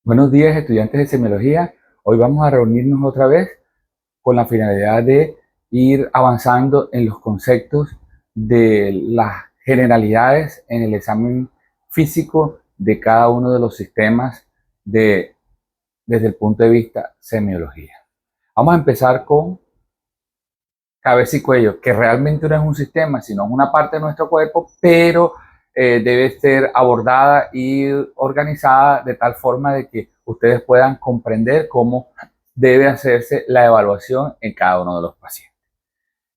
Buenos días, estudiantes de semiología. Hoy vamos a reunirnos otra vez con la finalidad de ir avanzando en los conceptos de las generalidades en el examen físico de cada uno de los sistemas desde el punto de vista semiología. Vamos a empezar con cabeza y cuello, que realmente no es un sistema, sino es una parte de nuestro cuerpo, pero debe ser abordada y organizada de tal forma de que ustedes puedan comprender cómo debe hacerse la evaluación en cada uno de los pacientes.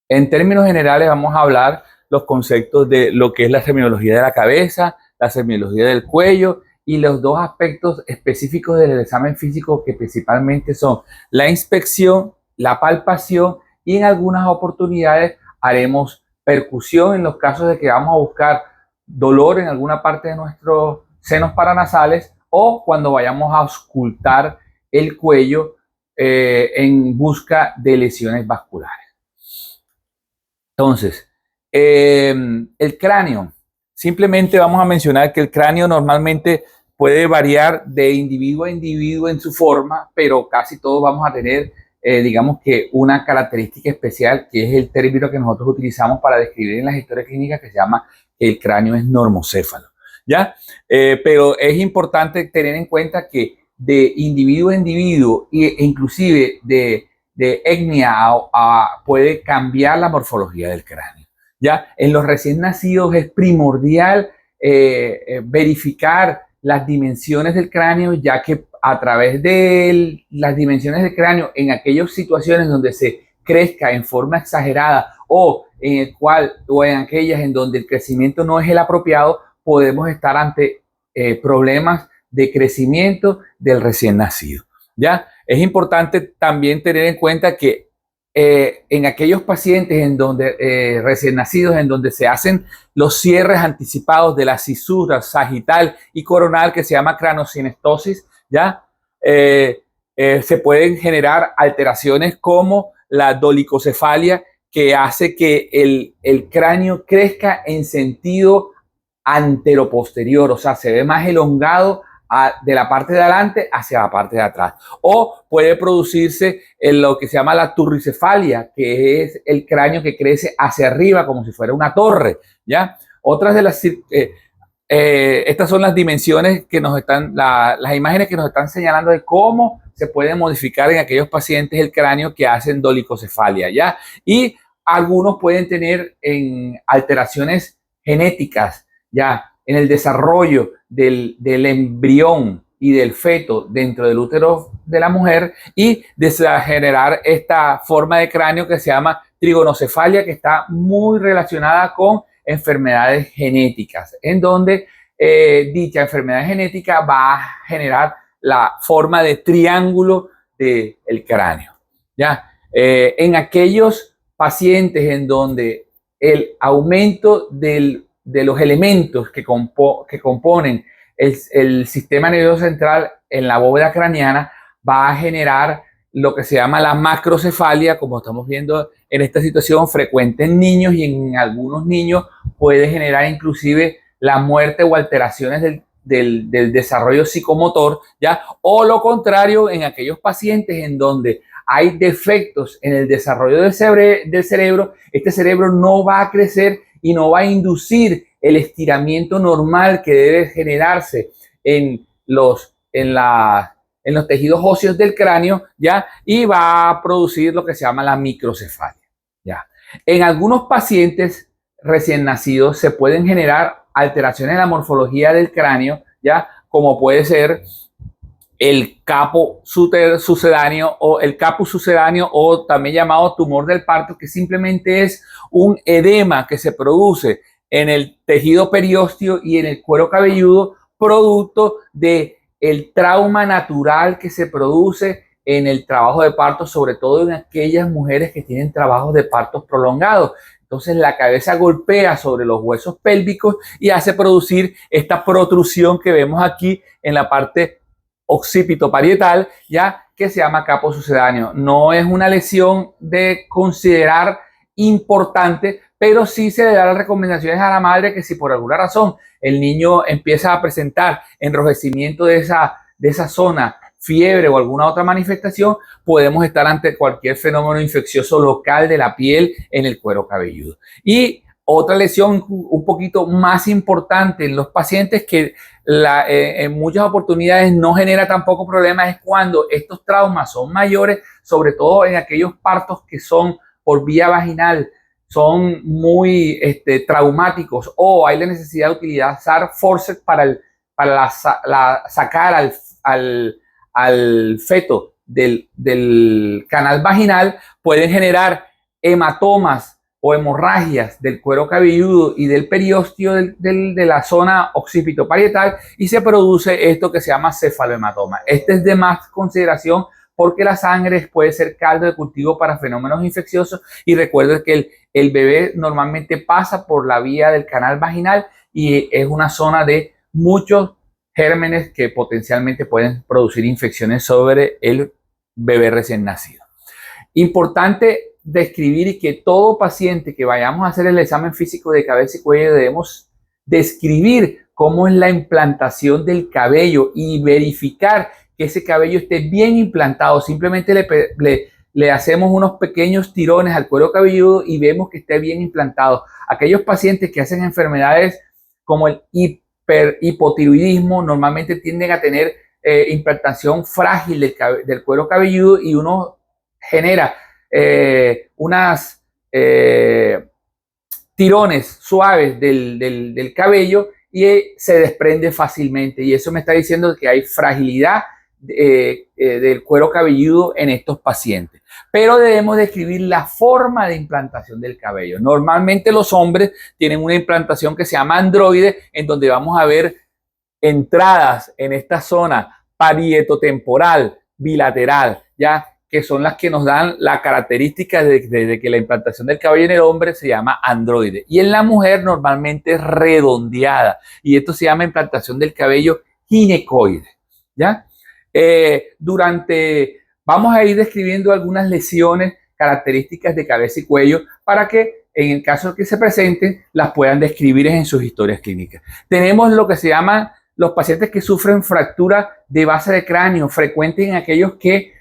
En términos generales vamos a hablar los conceptos de lo que es la semiología de la cabeza, la semiología del cuello y los dos aspectos específicos del examen físico que principalmente son la inspección, la palpación y en algunas oportunidades haremos percusión en los casos de que vamos a buscar dolor en alguna parte de nuestros senos paranasales o cuando vayamos a auscultar el cuello en busca de lesiones vasculares. Entonces, el cráneo. Simplemente vamos a mencionar que el cráneo normalmente puede variar de individuo a individuo en su forma, pero casi todos vamos a tener, digamos que una característica especial, que es el término que nosotros utilizamos para describir en las historias clínicas, que se llama el cráneo es normocéfalo, ¿ya? Pero es importante tener en cuenta que de individuo a individuo e inclusive de etnia puede cambiar la morfología del cráneo. ¿Ya? En los recién nacidos es primordial verificar las dimensiones del cráneo, ya que a través de las dimensiones del cráneo, en aquellas situaciones donde se crezca en forma exagerada o en aquellas en donde el crecimiento no es el apropiado, podemos estar ante problemas de crecimiento del recién nacido. ¿Ya? Es importante también tener en cuenta que en aquellos pacientes en donde recién nacidos, en donde se hacen los cierres anticipados de las cisuras sagital y coronal, que se llama craniosynestosis, ¿ya? Se pueden generar alteraciones como la dolicocefalia, que hace que el cráneo crezca en sentido anteroposterior, o sea, se ve más elongado de la parte de adelante hacia la parte de atrás. O puede producirse en lo que se llama la turricefalia, que es el cráneo que crece hacia arriba como si fuera una torre, ¿ya? Otras de las... estas son las dimensiones que nos están, las imágenes que nos están señalando de cómo se puede modificar en aquellos pacientes el cráneo que hacen dolicocefalia, ¿ya? Y algunos pueden tener alteraciones genéticas, ¿ya? En el desarrollo del embrión y del feto dentro del útero de la mujer y generar esta forma de cráneo que se llama trigonocefalia, que está muy relacionada con enfermedades genéticas, en donde dicha enfermedad genética va a generar la forma de triángulo del cráneo. ¿Ya? En aquellos pacientes en donde el aumento de los elementos que componen el sistema nervioso central en la bóveda craneana va a generar lo que se llama la macrocefalia, como estamos viendo en esta situación, frecuente en niños y en algunos niños puede generar inclusive la muerte o alteraciones del desarrollo psicomotor, ¿ya? O lo contrario, en aquellos pacientes en donde hay defectos en el desarrollo del cerebro, este cerebro no va a crecer y no va a inducir el estiramiento normal que debe generarse en los tejidos óseos del cráneo, ¿ya? Y va a producir lo que se llama la microcefalia, ¿ya? En algunos pacientes recién nacidos se pueden generar alteraciones en la morfología del cráneo, ¿ya? Como puede ser el capo sucedáneo o el caput sucedáneo, o también llamado tumor del parto, que simplemente es un edema que se produce en el tejido periósteo y en el cuero cabelludo, producto de el trauma natural que se produce en el trabajo de parto, sobre todo en aquellas mujeres que tienen trabajos de partos prolongados. Entonces la cabeza golpea sobre los huesos pélvicos y hace producir esta protrusión que vemos aquí en la parte occipito parietal, ya, que se llama capo sucedáneo. No es una lesión de considerar importante, pero sí se le da las recomendaciones a la madre que si por alguna razón el niño empieza a presentar enrojecimiento de de esa zona fiebre o alguna otra manifestación, podemos estar ante cualquier fenómeno infeccioso local de la piel en el cuero cabelludo. Y otra lesión un poquito más importante en los pacientes que en muchas oportunidades no genera tampoco problemas es cuando estos traumas son mayores, sobre todo en aquellos partos que son por vía vaginal, son muy traumáticos, o hay la necesidad de utilizar forceps para sacar al feto del canal vaginal. Pueden generar hematomas o hemorragias del cuero cabelludo y del periósteo de la zona occipito parietal, y se produce esto que se llama cefalohematoma. Este es de más consideración porque la sangre puede ser caldo de cultivo para fenómenos infecciosos, y recuerden que el bebé normalmente pasa por la vía del canal vaginal y es una zona de muchos gérmenes que potencialmente pueden producir infecciones sobre el bebé recién nacido. Importante describir y que todo paciente que vayamos a hacer el examen físico de cabeza y cuello debemos describir cómo es la implantación del cabello y verificar que ese cabello esté bien implantado. Simplemente le hacemos unos pequeños tirones al cuero cabelludo y vemos que esté bien implantado. Aquellos pacientes que hacen enfermedades como el hipotiroidismo normalmente tienden a tener implantación frágil del cuero cabelludo, y uno genera unas tirones suaves del cabello y se desprende fácilmente, y eso me está diciendo que hay fragilidad del cuero cabelludo en estos pacientes. Pero debemos describir la forma de implantación del cabello. Normalmente los hombres tienen una implantación que se llama androide, en donde vamos a ver entradas en esta zona parietotemporal bilateral, ya, que son las que nos dan la característica de que la implantación del cabello en el hombre se llama androide, y en la mujer normalmente es redondeada, y esto se llama implantación del cabello ginecoide, ¿ya? Vamos a ir describiendo algunas lesiones características de cabeza y cuello para que en el caso que se presenten las puedan describir en sus historias clínicas. Tenemos lo que se llaman los pacientes que sufren fractura de base de cráneo, frecuente en aquellos que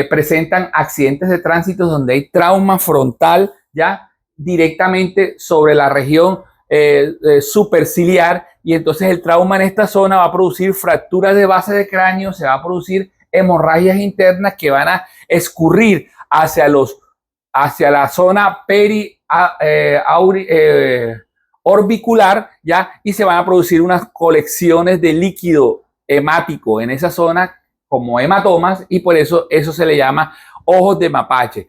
presentan accidentes de tránsito donde hay trauma frontal ya directamente sobre la región superciliar, y entonces el trauma en esta zona va a producir fracturas de base de cráneo, se va a producir hemorragias internas que van a escurrir hacia la zona orbicular, ya, y se van a producir unas colecciones de líquido hemático en esa zona como hematomas, y por eso se le llama ojos de mapache.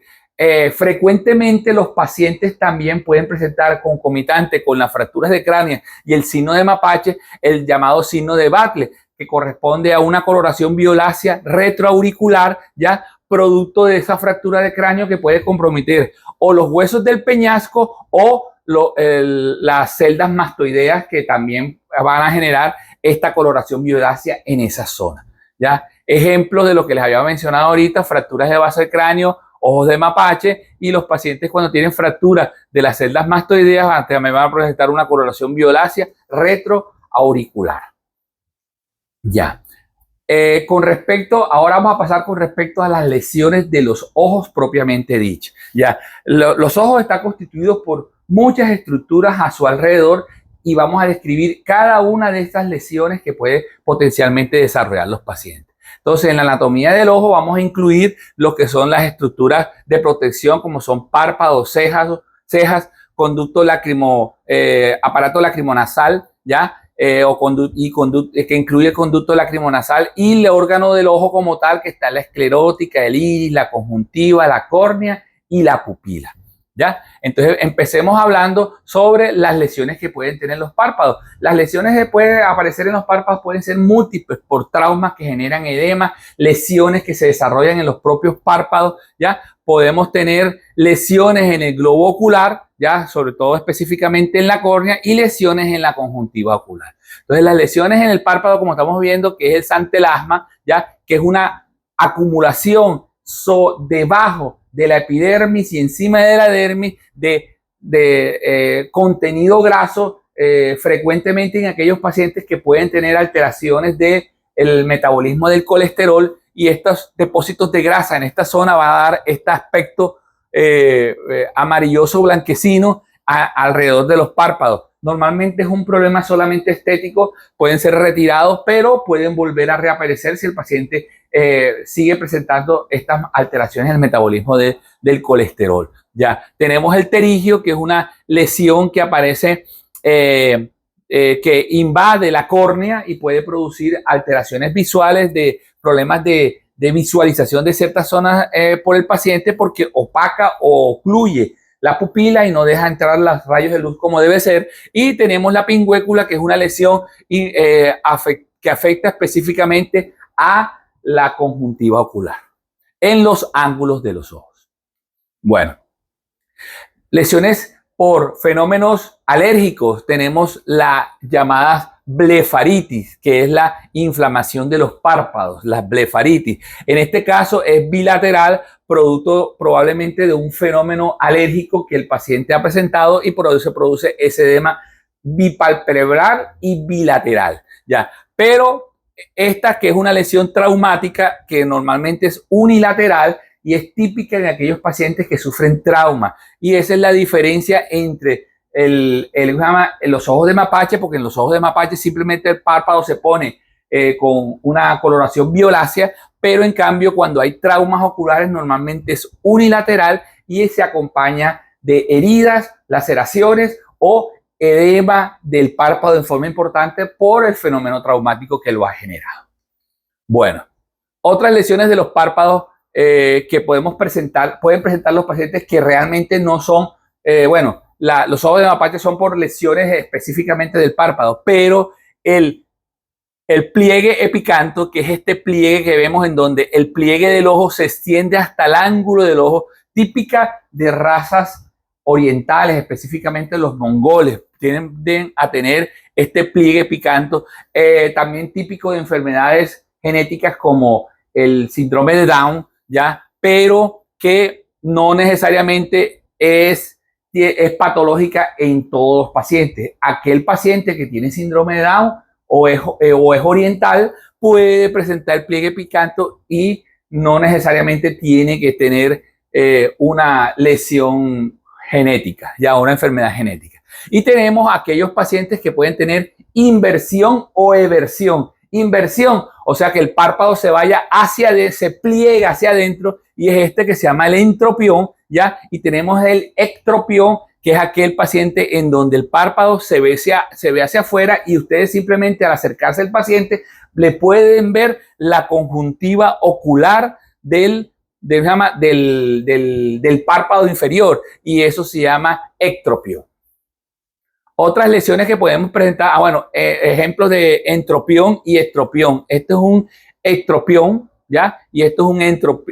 Frecuentemente los pacientes también pueden presentar concomitante con las fracturas de cráneo y el signo de mapache el llamado signo de Battle, que corresponde a una coloración violácea retroauricular, ya, producto de esa fractura de cráneo que puede comprometer o los huesos del peñasco o las celdas mastoideas, que también van a generar esta coloración violácea en esa zona, ¿ya? Ejemplos de lo que les había mencionado ahorita: fracturas de base del cráneo, ojos de mapache, y los pacientes cuando tienen fracturas de las celdas mastoideas también van a presentar una coloración violácea retroauricular. Ya. Ahora vamos a pasar con respecto a las lesiones de los ojos propiamente dichas. Ya, los ojos están constituidos por muchas estructuras a su alrededor, y vamos a describir cada una de estas lesiones que puede potencialmente desarrollar los pacientes. Entonces, en la anatomía del ojo vamos a incluir lo que son las estructuras de protección, como son párpados, cejas, aparato lacrimonasal, ya, que incluye el conducto lacrimonasal y el órgano del ojo como tal, que está la esclerótica, el iris, la conjuntiva, la córnea y la pupila, ¿ya? Entonces, empecemos hablando sobre las lesiones que pueden tener los párpados. Las lesiones que pueden aparecer en los párpados pueden ser múltiples, por traumas que generan edema, lesiones que se desarrollan en los propios párpados, ¿ya? Podemos tener lesiones en el globo ocular, ya, sobre todo específicamente en la córnea, y lesiones en la conjuntiva ocular. Entonces, las lesiones en el párpado, como estamos viendo, que es el santelasma, ya, que es una acumulación debajo de la epidermis y encima de la dermis de contenido graso, frecuentemente en aquellos pacientes que pueden tener alteraciones de el metabolismo del colesterol, y estos depósitos de grasa en esta zona va a dar este aspecto amarilloso blanquecino alrededor de los párpados. Normalmente es un problema solamente estético, pueden ser retirados, pero pueden volver a reaparecer si el paciente sigue presentando estas alteraciones en el metabolismo del colesterol. Ya tenemos el pterigio, que es una lesión que aparece, que invade la córnea y puede producir alteraciones visuales, de problemas de visualización de ciertas zonas por el paciente, porque opaca o ocluye la pupila y no deja entrar los rayos de luz como debe ser. Y tenemos la pingüécula, que es una lesión que afecta específicamente a la conjuntiva ocular en los ángulos de los ojos. Bueno, lesiones por fenómenos alérgicos, tenemos la llamada blefaritis, que es la inflamación de los párpados, la blefaritis. En este caso es bilateral, producto probablemente de un fenómeno alérgico que el paciente ha presentado, y por eso se produce ese edema bipalpebral y bilateral. Ya, pero esta, que es una lesión traumática, que normalmente es unilateral y es típica en aquellos pacientes que sufren trauma, y esa es la diferencia entre los ojos de mapache, porque en los ojos de mapache simplemente el párpado se pone con una coloración violácea, pero en cambio cuando hay traumas oculares normalmente es unilateral y se acompaña de heridas, laceraciones o edema del párpado en forma importante por el fenómeno traumático que lo ha generado. Bueno, otras lesiones de los párpados que pueden presentar los pacientes, que realmente no son, los ojos de mapache son por lesiones específicamente del párpado, pero el pliegue epicanto, que es este pliegue que vemos en donde el pliegue del ojo se extiende hasta el ángulo del ojo, típica de razas orientales, específicamente los mongoles, tienden a tener este pliegue epicanto, también típico de enfermedades genéticas como el síndrome de Down, ya, pero que no necesariamente es patológica en todos los pacientes. Aquel paciente que tiene síndrome de Down o es oriental puede presentar pliegue epicanto y no necesariamente tiene que tener una lesión genética, ya, una enfermedad genética. Y tenemos aquellos pacientes que pueden tener inversión o eversión. Inversión, o sea que el párpado se vaya se pliega hacia adentro, y es este que se llama el entropión, ¿ya? Y tenemos el ectropión, que es aquel paciente en donde el párpado se ve hacia afuera, y ustedes simplemente al acercarse al paciente le pueden ver la conjuntiva ocular del párpado inferior, y eso se llama ectropión. Otras lesiones que podemos presentar, ejemplos de entropión y estropión. Este es un estropión, ¿ya? Y esto es un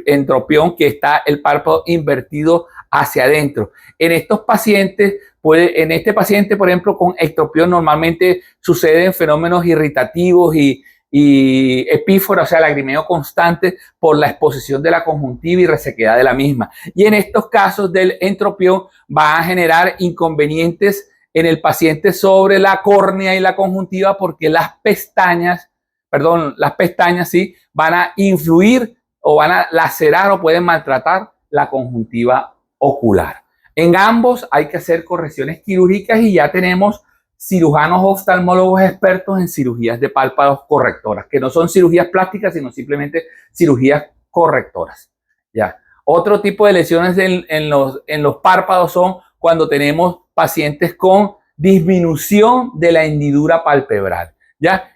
entropión, que está el párpado invertido hacia adentro. En estos pacientes, en este paciente, por ejemplo, con estropión, normalmente suceden fenómenos irritativos y epífora, o sea, lagrimeo constante por la exposición de la conjuntiva y resequedad de la misma. Y en estos casos del entropión va a generar inconvenientes en el paciente sobre la córnea y la conjuntiva, porque las pestañas sí, van a influir o van a lacerar o pueden maltratar la conjuntiva ocular. En ambos hay que hacer correcciones quirúrgicas, y ya tenemos cirujanos oftalmólogos expertos en cirugías de párpados correctoras, que no son cirugías plásticas, sino simplemente cirugías correctoras. Ya. Otro tipo de lesiones en los párpados son cuando tenemos pacientes con disminución de la hendidura palpebral. Ya,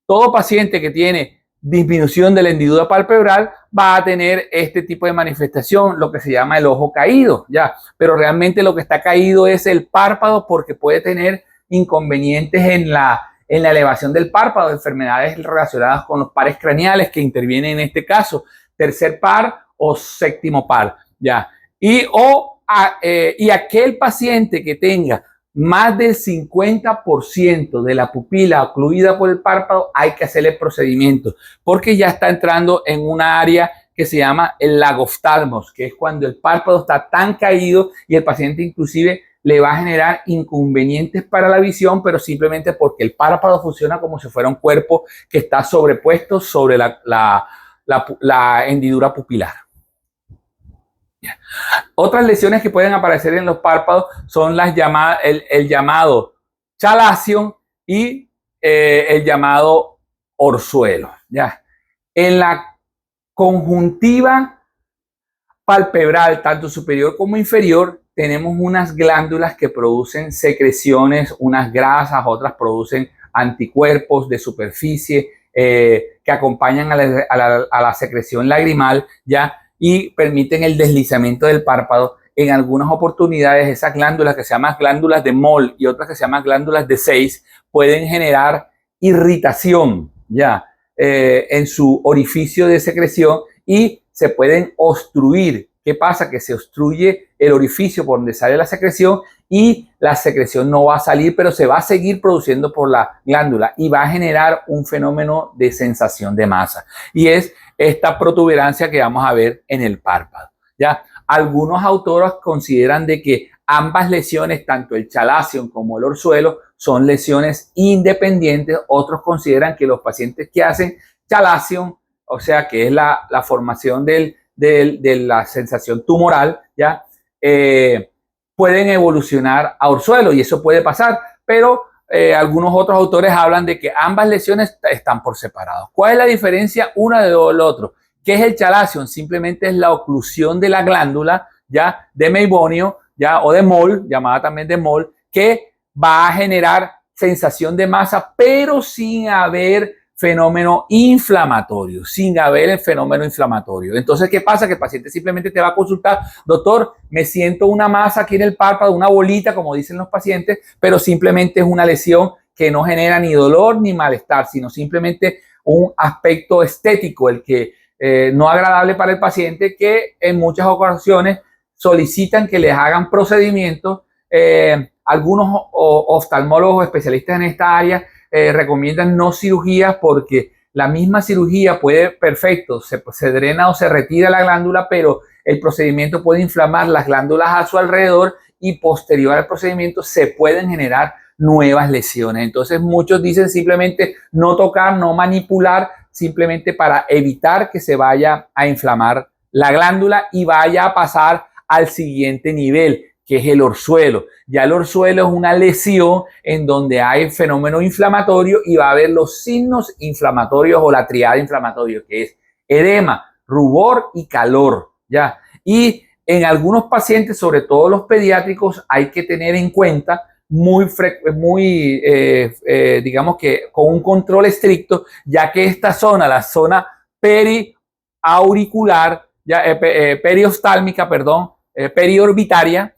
todo paciente que tiene disminución de la hendidura palpebral va a tener este tipo de manifestación, lo que se llama el ojo caído, ya, pero realmente lo que está caído es el párpado, porque puede tener inconvenientes en la elevación del párpado, enfermedades relacionadas con los pares craneales que intervienen en este caso, tercer par o séptimo par, ya, y aquel paciente que tenga más del 50% de la pupila ocluida por el párpado, hay que hacerle procedimiento, porque ya está entrando en una área que se llama el lagoftalmos, que es cuando el párpado está tan caído y el paciente inclusive le va a generar inconvenientes para la visión, pero simplemente porque el párpado funciona como si fuera un cuerpo que está sobrepuesto sobre la hendidura pupilar. Otras lesiones que pueden aparecer en los párpados son las llamadas, el llamado chalación y el llamado orzuelo. ¿Ya? En la conjuntiva palpebral, tanto superior como inferior, tenemos unas glándulas que producen secreciones, unas grasas, otras producen anticuerpos de superficie que acompañan a la secreción lagrimal, ¿ya? Y permiten el deslizamiento del párpado. En algunas oportunidades, esas glándulas que se llaman glándulas de Moll y otras que se llaman glándulas de Sayce pueden generar irritación, ¿ya? En su orificio de secreción y se pueden obstruir. ¿Qué pasa? Que se obstruye el orificio por donde sale la secreción y la secreción no va a salir, pero se va a seguir produciendo por la glándula y va a generar un fenómeno de sensación de masa. Y es esta protuberancia que vamos a ver en el párpado. ¿Ya? Algunos autores consideran de que ambas lesiones, tanto el chalación como el orzuelo, son lesiones independientes. Otros consideran que los pacientes que hacen chalación, o sea, que es la formación de la sensación tumoral, ¿ya? Pueden evolucionar a orzuelo y eso puede pasar, pero algunos otros autores hablan de que ambas lesiones están por separado. ¿Cuál es la diferencia una de lo otro? ¿Qué es el chalación? Simplemente es la oclusión de la glándula, ¿ya? De Meibonio, ¿ya? O de Moll, llamada también de Moll, que va a generar sensación de masa, pero sin haber fenómeno inflamatorio, sin haber el fenómeno inflamatorio. Entonces, ¿qué pasa? Que el paciente simplemente te va a consultar, doctor, me siento una masa aquí en el párpado, una bolita, como dicen los pacientes, pero simplemente es una lesión que no genera ni dolor ni malestar, sino simplemente un aspecto estético, el que no agradable para el paciente, que en muchas ocasiones solicitan que les hagan procedimientos. Algunos oftalmólogos especialistas en esta área recomiendan no cirugías porque la misma cirugía puede, perfecto, se drena o se retira la glándula, pero el procedimiento puede inflamar las glándulas a su alrededor y posterior al procedimiento se pueden generar nuevas lesiones. Entonces muchos dicen simplemente no tocar, no manipular, simplemente para evitar que se vaya a inflamar la glándula y vaya a pasar al siguiente nivel, que es el orzuelo. Ya el orzuelo es una lesión en donde hay fenómeno inflamatorio y va a haber los signos inflamatorios o la triada inflamatoria, que es edema, rubor y calor, ¿ya? Y en algunos pacientes, sobre todo los pediátricos, hay que tener en cuenta digamos que con un control estricto, ya que esta zona, la zona periauricular, perioftálmica, perdón, periorbitaria,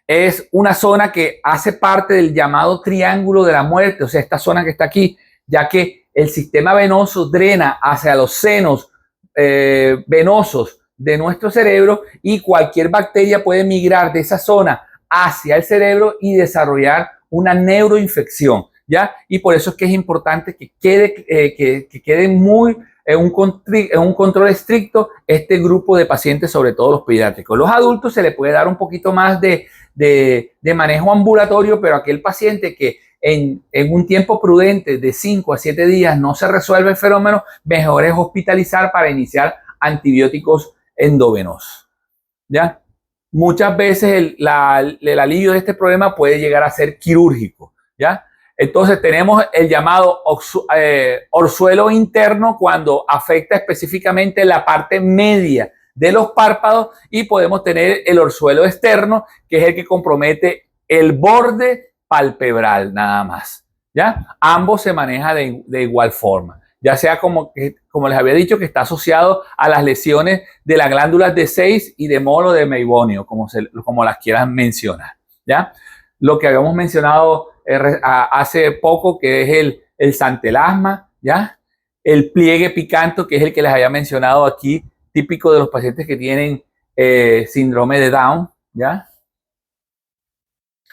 es una zona que hace parte del llamado triángulo de la muerte, o sea, esta zona que está aquí, ya que el sistema venoso drena hacia los senos venosos de nuestro cerebro y cualquier bacteria puede migrar de esa zona hacia el cerebro y desarrollar una neuroinfección, ¿ya? Y por eso es que es importante que quede muy en un control estricto este grupo de pacientes, sobre todo los pediátricos. Los adultos se le puede dar un poquito más de manejo ambulatorio, pero aquel paciente que en un tiempo prudente de 5 a 7 días no se resuelve el fenómeno, mejor es hospitalizar para iniciar antibióticos endovenosos, ¿ya? Muchas veces el alivio de este problema puede llegar a ser quirúrgico, ¿ya? Entonces tenemos el llamado orzuelo interno cuando afecta específicamente la parte media de los párpados y podemos tener el orzuelo externo, que es el que compromete el borde palpebral nada más, ¿ya? Ambos se manejan de igual forma, ya sea como les había dicho, que está asociado a las lesiones de las glándulas de Sayce y de Moll o de Meibonio, como las quieran mencionar, ¿ya? Lo que habíamos mencionado hace poco, que es el santelasma, ¿ya? El pliegue picanto, que es el que les había mencionado aquí, típico de los pacientes que tienen síndrome de Down, ¿ya?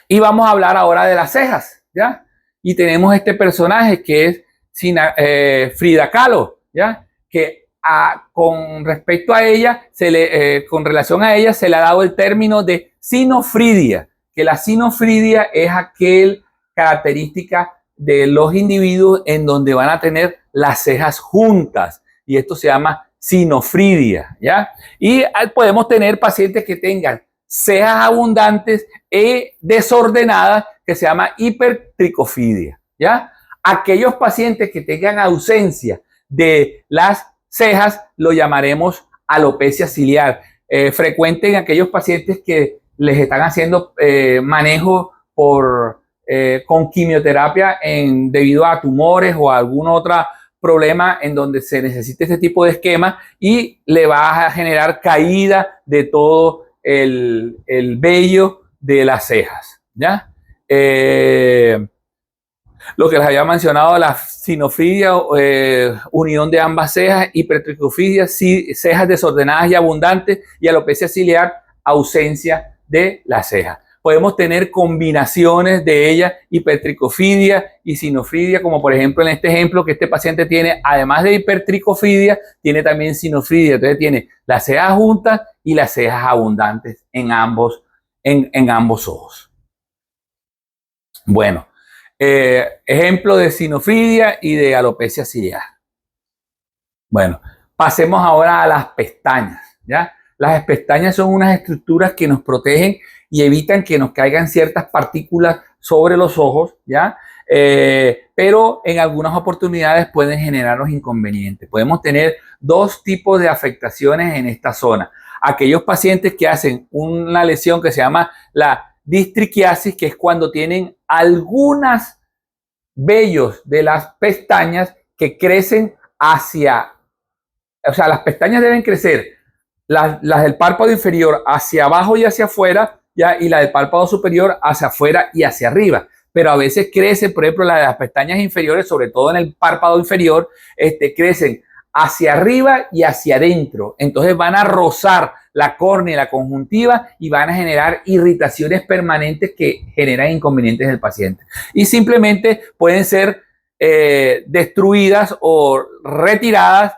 Y vamos a hablar ahora de las cejas, ¿ya? Y tenemos este personaje que es Frida Kahlo, ¿ya? Que con respecto a ella, con relación a ella, se le ha dado el término de sinofridia, que la sinofridia es aquel característica de los individuos en donde van a tener las cejas juntas, y esto se llama sinofridia, ¿ya? Y podemos tener pacientes que tengan cejas abundantes y desordenadas, que se llama hipertricofidia, ¿ya? Aquellos pacientes que tengan ausencia de las cejas lo llamaremos alopecia ciliar, frecuente en aquellos pacientes que les están haciendo manejo con quimioterapia debido a tumores o a algún otro problema en donde se necesite este tipo de esquema, y le va a generar caída de todo el vello de las cejas, ¿ya? Lo que les había mencionado, la sinofridia, unión de ambas cejas, hipertricofidia, cejas desordenadas y abundantes, y alopecia ciliar, ausencia de las cejas. Podemos tener combinaciones de ellas, hipertricofidia y sinofridia, como por ejemplo en este ejemplo que este paciente tiene, además de hipertricofidia, tiene también sinofridia. Entonces tiene las cejas juntas y las cejas abundantes en ambos ojos. Bueno, ejemplo de sinofridia y de alopecia ciliar. Bueno, pasemos ahora a las pestañas, ¿ya? Las pestañas son unas estructuras que nos protegen y evitan que nos caigan ciertas partículas sobre los ojos, ¿ya? Pero en algunas oportunidades pueden generarnos inconvenientes. Podemos tener dos tipos de afectaciones en esta zona. Aquellos pacientes que hacen una lesión que se llama la distriquiasis, que es cuando tienen algunos vellos de las pestañas que crecen hacia, o sea, las pestañas deben crecer, las del párpado inferior hacia abajo y hacia afuera, ¿ya? Y la del párpado superior hacia afuera y hacia arriba. Pero a veces crece, por ejemplo, las pestañas inferiores, sobre todo en el párpado inferior, crecen hacia arriba y hacia adentro. Entonces van a rozar la córnea y la conjuntiva y van a generar irritaciones permanentes que generan inconvenientes del paciente. Y simplemente pueden ser destruidas o retiradas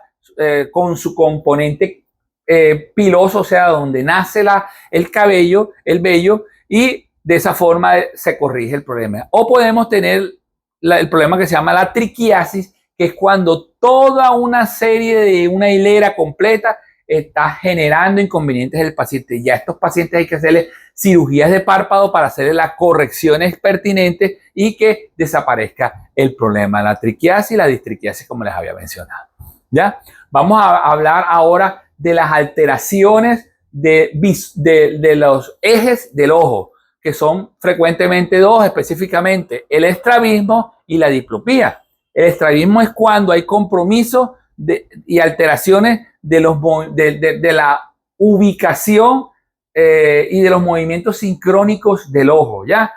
con su componente piloso, o sea, donde nace el cabello, el vello, y de esa forma se corrige el problema. O podemos tener el problema que se llama la triquiasis, que es cuando toda una serie de una hilera completa está generando inconvenientes del paciente. Ya a estos pacientes hay que hacerle cirugías de párpado para hacerle las correcciones pertinentes y que desaparezca el problema, la triquiasis y la distriquiasis, como les había mencionado. ¿Ya? Vamos a hablar ahora de las alteraciones de los ejes del ojo, que son frecuentemente dos, específicamente el estrabismo y la diplopía. El estrabismo es cuando hay compromiso y alteraciones de la ubicación y de los movimientos sincrónicos del ojo, ¿ya?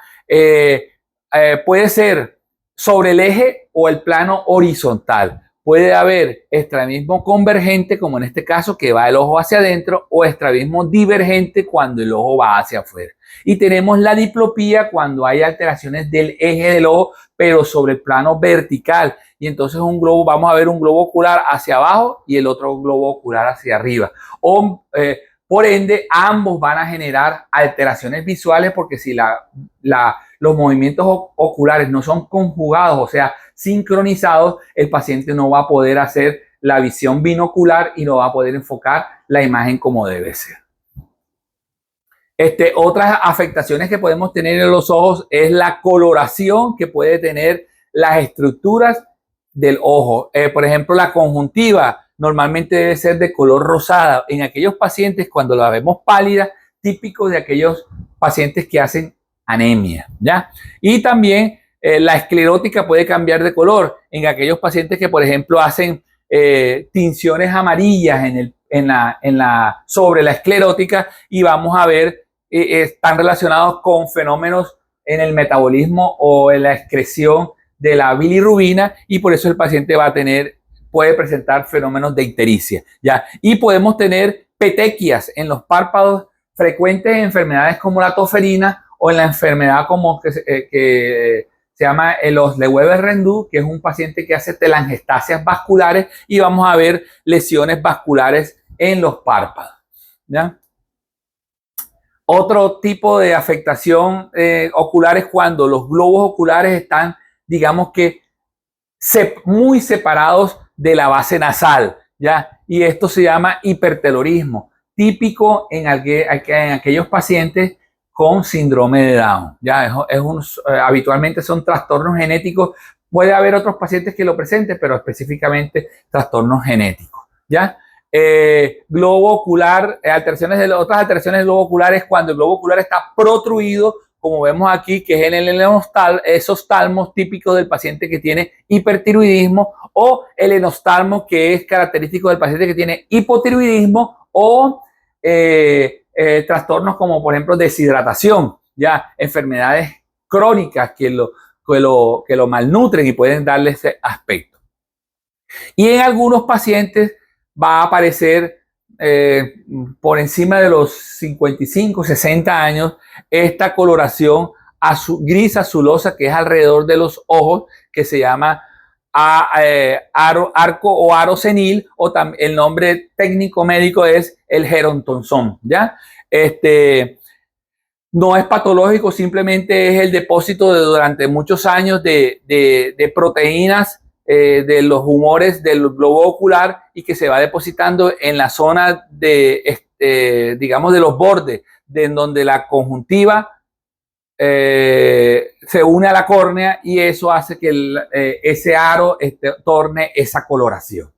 Puede ser sobre el eje o el plano horizontal. Puede haber estrabismo convergente, como en este caso, que va el ojo hacia adentro, o estrabismo divergente cuando el ojo va hacia afuera. Y tenemos la diplopía cuando hay alteraciones del eje del ojo, pero sobre el plano vertical. Y entonces vamos a ver un globo ocular hacia abajo y el otro globo ocular hacia arriba. Por ende, ambos van a generar alteraciones visuales, porque si los movimientos oculares no son conjugados, o sea, sincronizados, el paciente no va a poder hacer la visión binocular y no va a poder enfocar la imagen como debe ser. Otras afectaciones que podemos tener en los ojos es la coloración que puede tener las estructuras del ojo. Por ejemplo, la conjuntiva normalmente debe ser de color rosada. En aquellos pacientes, cuando la vemos pálida, típico de aquellos pacientes que hacen anemia, ¿ya? Y también la esclerótica puede cambiar de color en aquellos pacientes que, por ejemplo, hacen tinciones amarillas sobre la esclerótica, y vamos a ver, están relacionados con fenómenos en el metabolismo o en la excreción de la bilirrubina, y por eso el paciente puede presentar fenómenos de ictericia, ¿ya? Y podemos tener petequias en los párpados, frecuentes en enfermedades como la toferina o en la enfermedad como que se llama los Leweber-Rendu, que es un paciente que hace telangiectasias vasculares y vamos a ver lesiones vasculares en los párpados, ¿ya? Otro tipo de afectación ocular es cuando los globos oculares están, digamos que, muy separados de la base nasal, ¿ya? Y esto se llama hipertelorismo, típico en aquellos pacientes con síndrome de Down, ¿ya? Habitualmente son trastornos genéticos. Puede haber otros pacientes que lo presenten, pero específicamente trastornos genéticos, ¿ya? Globo ocular, otras alteraciones del globo ocular es cuando el globo ocular está protruido, como vemos aquí, que es en el esos típicos del paciente que tiene hipertiroidismo, o el enostalmo, que es característico del paciente que tiene hipotiroidismo, o trastornos como, por ejemplo, deshidratación, ya enfermedades crónicas que lo malnutren y pueden darle ese aspecto. Y en algunos pacientes va a aparecer por encima de los 55, 60 años esta coloración gris azulosa que es alrededor de los ojos, que se llama arco o aro senil, o el nombre técnico médico es el gerontonzón, ¿ya? No es patológico, simplemente es el depósito durante muchos años de proteínas de los humores del globo ocular y que se va depositando en la zona digamos, de los bordes, en donde la conjuntiva se une a la córnea y eso hace que ese aro torne esa coloración.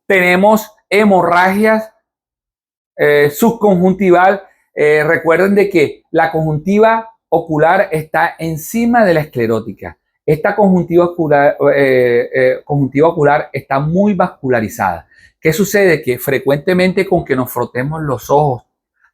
Tenemos hemorragias subconjuntival. Recuerden de que la conjuntiva ocular está encima de la esclerótica. Esta conjuntiva ocular está muy vascularizada. ¿Qué sucede? Que frecuentemente con que nos frotemos los ojos,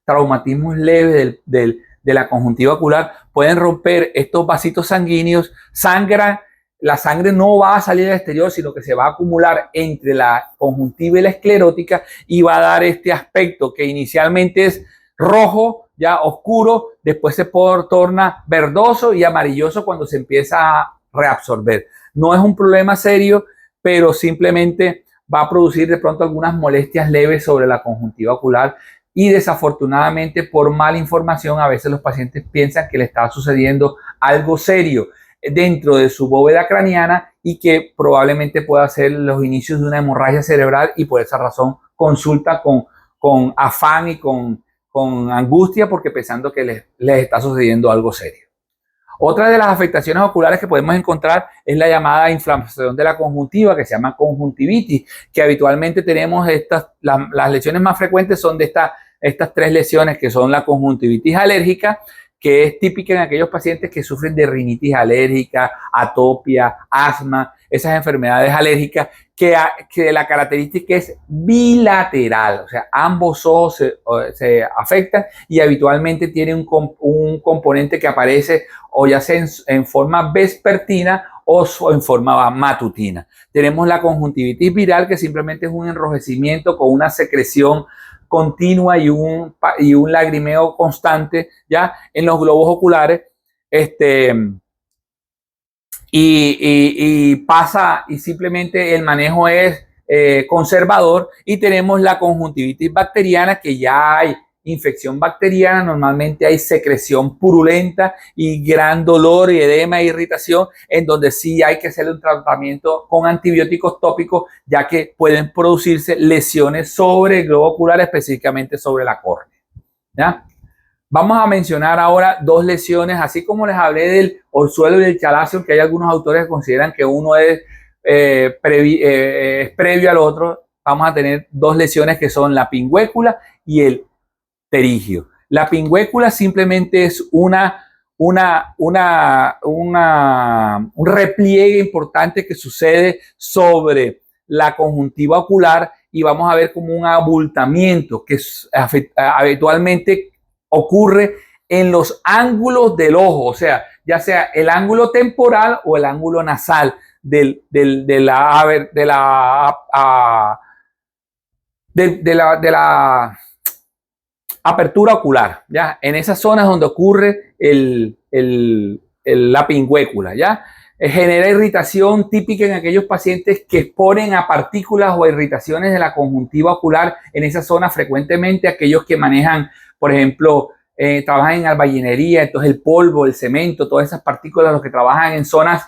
traumatismos leves de la conjuntiva ocular, pueden romper estos vasitos sanguíneos, sangran. La sangre no va a salir al exterior, sino que se va a acumular entre la conjuntiva y la esclerótica y va a dar este aspecto que inicialmente es rojo, ya oscuro, después se torna verdoso y amarilloso cuando se empieza a reabsorber. No es un problema serio, pero simplemente va a producir de pronto algunas molestias leves sobre la conjuntiva ocular y desafortunadamente por mala información a veces los pacientes piensan que le está sucediendo algo serio dentro de su bóveda craneana y que probablemente pueda ser los inicios de una hemorragia cerebral y por esa razón consulta con afán y con angustia porque pensando que les está sucediendo algo serio. Otra de las afectaciones oculares que podemos encontrar es la llamada inflamación de la conjuntiva, que se llama conjuntivitis, que habitualmente tenemos las lesiones más frecuentes son de estas tres lesiones, que son la conjuntivitis alérgica, que es típica en aquellos pacientes que sufren de rinitis alérgica, atopia, asma, esas enfermedades alérgicas que la característica es bilateral, o sea, ambos ojos se afectan y habitualmente tiene un componente que aparece o ya sea en forma vespertina o en forma matutina. Tenemos la conjuntivitis viral, que simplemente es un enrojecimiento con una secreción continua y un lagrimeo constante ya en los globos oculares, y pasa y simplemente el manejo es conservador. Y tenemos la conjuntivitis bacteriana, que ya hay infección bacteriana, normalmente hay secreción purulenta y gran dolor y edema e irritación, en donde sí hay que hacer un tratamiento con antibióticos tópicos, ya que pueden producirse lesiones sobre el globo ocular, específicamente sobre la córnea, ¿ya? Vamos a mencionar ahora dos lesiones, así como les hablé del orzuelo y del chalazion, que hay algunos autores que consideran que uno es previo al otro. Vamos a tener dos lesiones que son la pingüécula y el pterigio. La pingüécula simplemente es un repliegue importante que sucede sobre la conjuntiva ocular y vamos a ver como un abultamiento que habitualmente ocurre en los ángulos del ojo, o sea, ya sea el ángulo temporal o el ángulo nasal de la apertura ocular, ya en esas zonas donde ocurre la pingüécula, ¿ya? Genera irritación típica en aquellos pacientes que exponen a partículas o irritaciones de la conjuntiva ocular en esa zona frecuentemente, aquellos que manejan, por ejemplo, trabajan en albañilería, entonces el polvo, el cemento, todas esas partículas, los que trabajan en zonas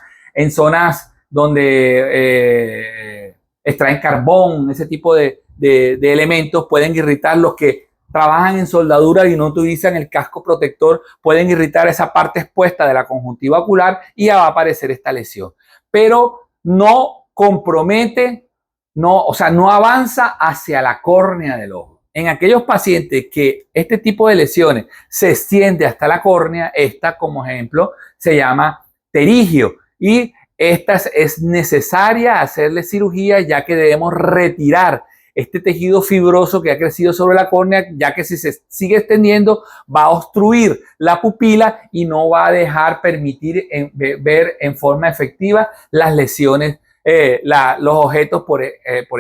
donde extraen carbón, ese tipo de elementos pueden irritar. Los que trabajan en soldadura y no utilizan el casco protector pueden irritar esa parte expuesta de la conjuntiva ocular y ya va a aparecer esta lesión. Pero no compromete, o sea, no avanza hacia la córnea del ojo. En aquellos pacientes que este tipo de lesiones se extiende hasta la córnea, esta como ejemplo se llama pterigio, y esta es necesaria hacerle cirugía, ya que debemos retirar este tejido fibroso que ha crecido sobre la córnea, ya que si se sigue extendiendo va a obstruir la pupila y no va a dejar permitir ver en forma efectiva las lesiones, los objetos por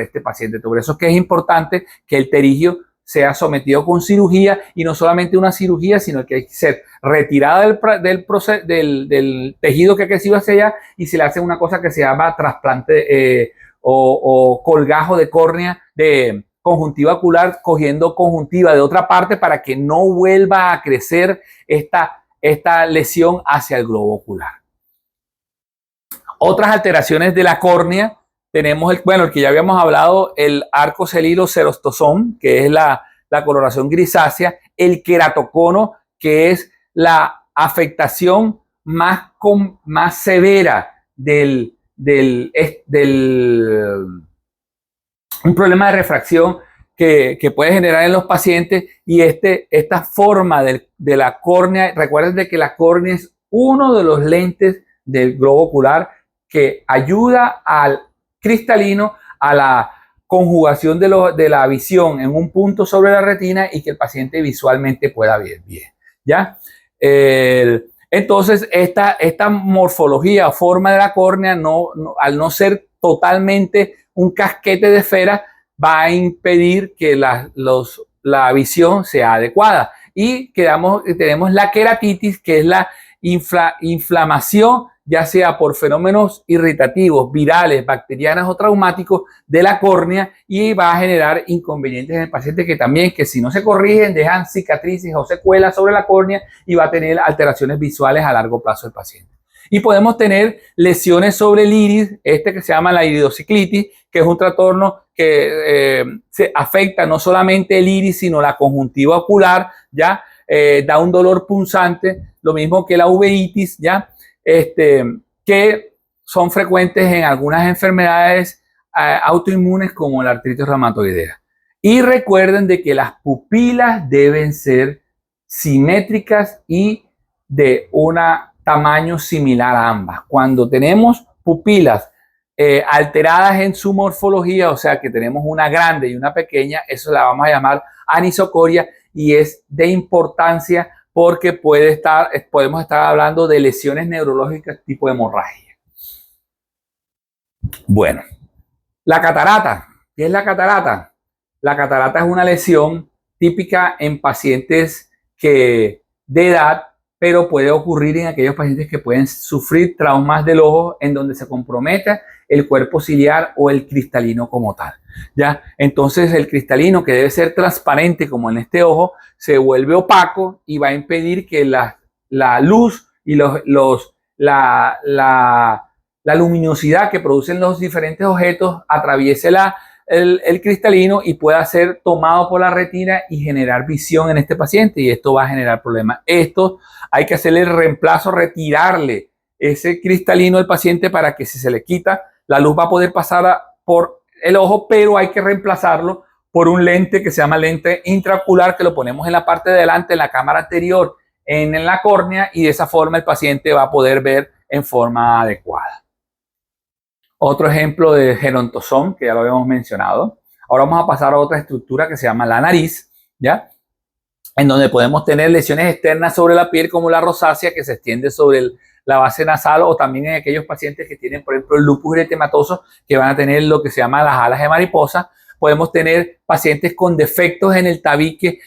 este paciente. Por eso es que es importante que el pterigio sea sometido con cirugía, y no solamente una cirugía, sino que hay que ser retirada del tejido que ha crecido hacia allá, y se le hace una cosa que se llama trasplante o colgajo de córnea, de conjuntiva ocular, cogiendo conjuntiva de otra parte para que no vuelva a crecer esta lesión hacia el globo ocular. Otras alteraciones de la córnea tenemos el que ya habíamos hablado, el arco celilo-cerostosón, que es la coloración grisácea, el queratocono, que es la afectación más severa un problema de refracción que puede generar en los pacientes. Y esta forma de la córnea, recuerden de que la córnea es uno de los lentes del globo ocular que ayuda al cristalino a la conjugación de la visión en un punto sobre la retina y que el paciente visualmente pueda ver bien, ¿ya? Entonces, esta morfología o forma de la córnea, al no ser totalmente un casquete de esfera, va a impedir que la visión sea adecuada. Y tenemos la queratitis, que es la inflamación, ya sea por fenómenos irritativos, virales, bacterianos o traumáticos de la córnea, y va a generar inconvenientes en el paciente que si no se corrigen dejan cicatrices o secuelas sobre la córnea y va a tener alteraciones visuales a largo plazo del paciente. Y podemos tener lesiones sobre el iris, que se llama la iridociclitis, que es un trastorno que se afecta no solamente el iris, sino la conjuntiva ocular, ¿ya? Da un dolor punzante, lo mismo que la uveitis, ¿ya? Que son frecuentes en algunas enfermedades autoinmunes como la artritis reumatoidea. Y recuerden de que las pupilas deben ser simétricas y de un tamaño similar a ambas. Cuando tenemos pupilas alteradas en su morfología, o sea que tenemos una grande y una pequeña, eso la vamos a llamar anisocoria, y es de importancia porque podemos estar hablando de lesiones neurológicas tipo hemorragia. Bueno, la catarata. ¿Qué es la catarata? La catarata es una lesión típica en pacientes de edad, pero puede ocurrir en aquellos pacientes que pueden sufrir traumas del ojo en donde se comprometa el cuerpo ciliar o el cristalino como tal, ¿ya? Entonces el cristalino, que debe ser transparente como en este ojo, se vuelve opaco y va a impedir que la luz y la luminosidad que producen los diferentes objetos atraviese el cristalino y pueda ser tomado por la retina y generar visión en este paciente, y esto va a generar problemas. Esto hay que hacerle el reemplazo, retirarle ese cristalino al paciente para que, si se le quita, la luz va a poder pasar por el ojo, pero hay que reemplazarlo por un lente que se llama lente intraocular, que lo ponemos en la parte de adelante, en la cámara anterior, en la córnea, y de esa forma el paciente va a poder ver en forma adecuada. Otro ejemplo de gerontosoma, que ya lo habíamos mencionado. Ahora vamos a pasar a otra estructura que se llama la nariz, ¿ya? En donde podemos tener lesiones externas sobre la piel, como la rosácea, que se extiende sobre la base nasal, o también en aquellos pacientes que tienen, por ejemplo, el lupus eritematoso, que van a tener lo que se llama las alas de mariposa. Podemos tener pacientes con defectos en el tabique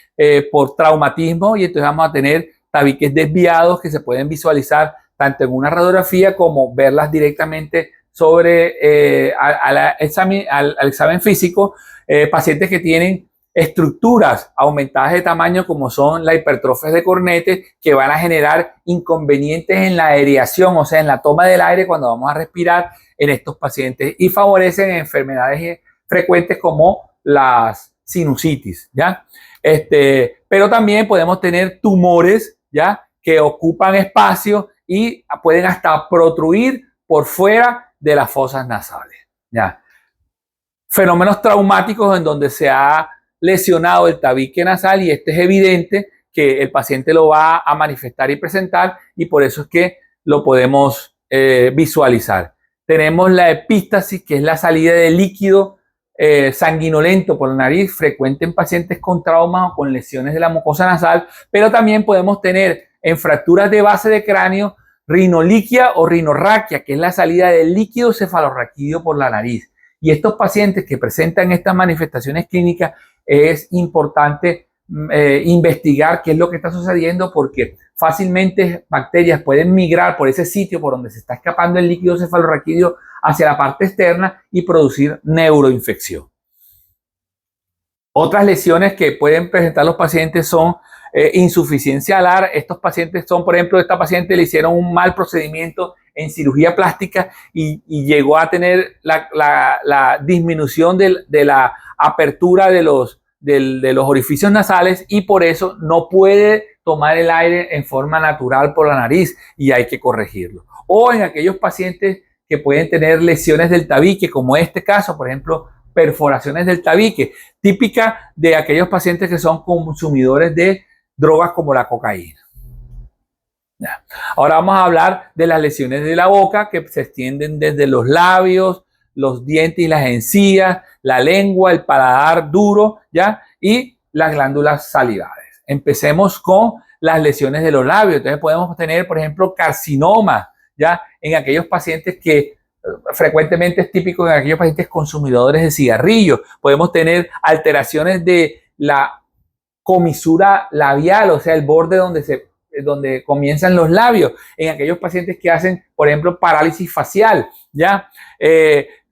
por traumatismo, y entonces vamos a tener tabiques desviados que se pueden visualizar tanto en una radiografía como verlas directamente sobre al examen físico, pacientes que tienen estructuras aumentadas de tamaño como son la hipertrofia de cornete, que van a generar inconvenientes en la aireación, o sea, en la toma del aire cuando vamos a respirar en estos pacientes, y favorecen enfermedades frecuentes como las sinusitis, ¿ya? Pero también podemos tener tumores, ¿ya? Que ocupan espacio y pueden hasta protruir por fuera de las fosas nasales, ¿ya? Fenómenos traumáticos en donde se ha lesionado el tabique nasal, y es evidente que el paciente lo va a manifestar y presentar, y por eso es que lo podemos visualizar. Tenemos la epístasis, que es la salida de líquido sanguinolento por la nariz, frecuente en pacientes con traumas o con lesiones de la mucosa nasal, pero también podemos tener en fracturas de base de cráneo rinoliquia o rinorraquia, que es la salida del líquido cefalorraquídeo por la nariz. Y estos pacientes que presentan estas manifestaciones clínicas, es importante investigar qué es lo que está sucediendo, porque fácilmente bacterias pueden migrar por ese sitio por donde se está escapando el líquido cefalorraquídeo hacia la parte externa y producir neuroinfección. Otras lesiones que pueden presentar los pacientes son insuficiencia alar. Estos pacientes son, por ejemplo, esta paciente le hicieron un mal procedimiento en cirugía plástica y llegó a tener la disminución de la apertura de los orificios nasales, y por eso no puede tomar el aire en forma natural por la nariz, y hay que corregirlo. O en aquellos pacientes que pueden tener lesiones del tabique, como este caso, por ejemplo, perforaciones del tabique, típica de aquellos pacientes que son consumidores de drogas como la cocaína. Ya. Ahora vamos a hablar de las lesiones de la boca, que se extienden desde los labios, los dientes y las encías, la lengua, el paladar duro, ¿ya? Y las glándulas salivales. Empecemos con las lesiones de los labios. Entonces podemos tener, por ejemplo, carcinoma, ¿ya? En aquellos pacientes que frecuentemente es típico en aquellos pacientes consumidores de cigarrillos. Podemos tener alteraciones de la comisura labial, o sea, el borde donde comienzan los labios, en aquellos pacientes que hacen, por ejemplo, parálisis facial, ¿ya?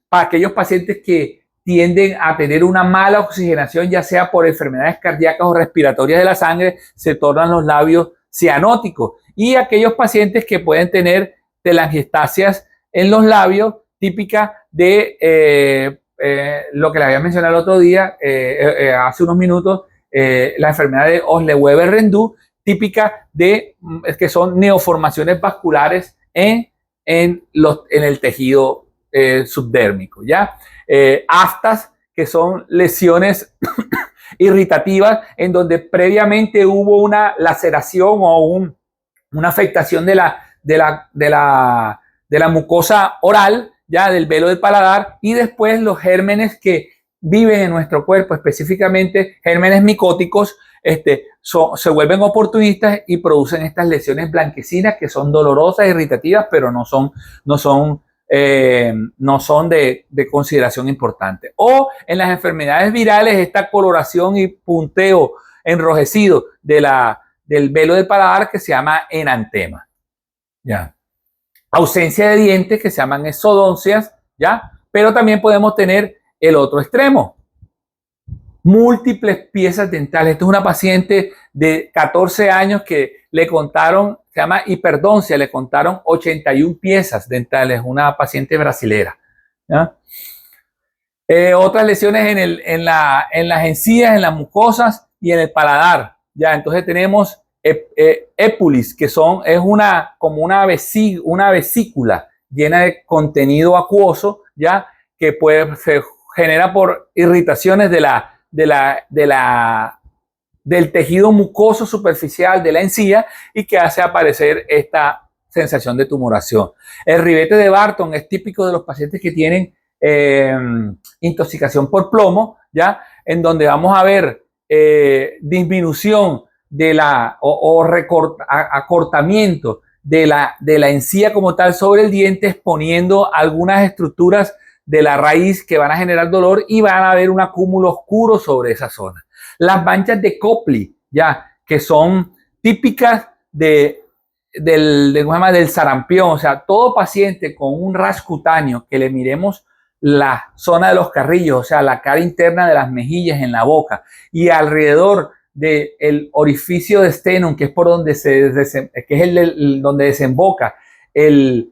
Para aquellos pacientes que tienden a tener una mala oxigenación, ya sea por enfermedades cardíacas o respiratorias de la sangre, se tornan los labios cianóticos. Y aquellos pacientes que pueden tener telangiectasias en los labios, típica de lo que le había mencionado el otro día, hace unos minutos, la enfermedad de Osle-Weber-Rendu, típica de que son neoformaciones vasculares en el tejido subdérmico, ¿ya? Aftas, que son lesiones irritativas en donde previamente hubo una laceración o una afectación de la mucosa oral, ya del velo del paladar, y después los gérmenes que viven en nuestro cuerpo, específicamente gérmenes micóticos, se vuelven oportunistas y producen estas lesiones blanquecinas que son dolorosas, irritativas, pero no son de consideración importante. O en las enfermedades virales, esta coloración y punteo enrojecido del velo del paladar, que se llama enantema, ¿ya? Ausencia de dientes, que se llaman exodoncias, ¿ya? Pero también podemos tener el otro extremo, múltiples piezas dentales. Esta es una paciente de 14 años que le contaron, se llama hiperdoncia, le contaron 81 piezas dentales, una paciente brasilera, ¿ya? Otras lesiones en las encías, en las mucosas y en el paladar, ¿ya? Entonces tenemos épulis, que es como una vesícula llena de contenido acuoso, ¿ya? Que se genera por irritaciones del tejido mucoso superficial de la encía, y que hace aparecer esta sensación de tumoración. El ribete de Barton es típico de los pacientes que tienen intoxicación por plomo, ¿ya? En donde vamos a ver disminución acortamiento de la encía como tal sobre el diente, exponiendo algunas estructuras de la raíz que van a generar dolor, y van a haber un acúmulo oscuro sobre esa zona. Las manchas de Copley, ya, que son típicas de ¿cómo se llama? Del sarampión. O sea, todo paciente con un rash cutáneo que le miremos la zona de los carrillos, o sea, la cara interna de las mejillas en la boca y alrededor del orificio de sternum, que es por donde que es donde desemboca el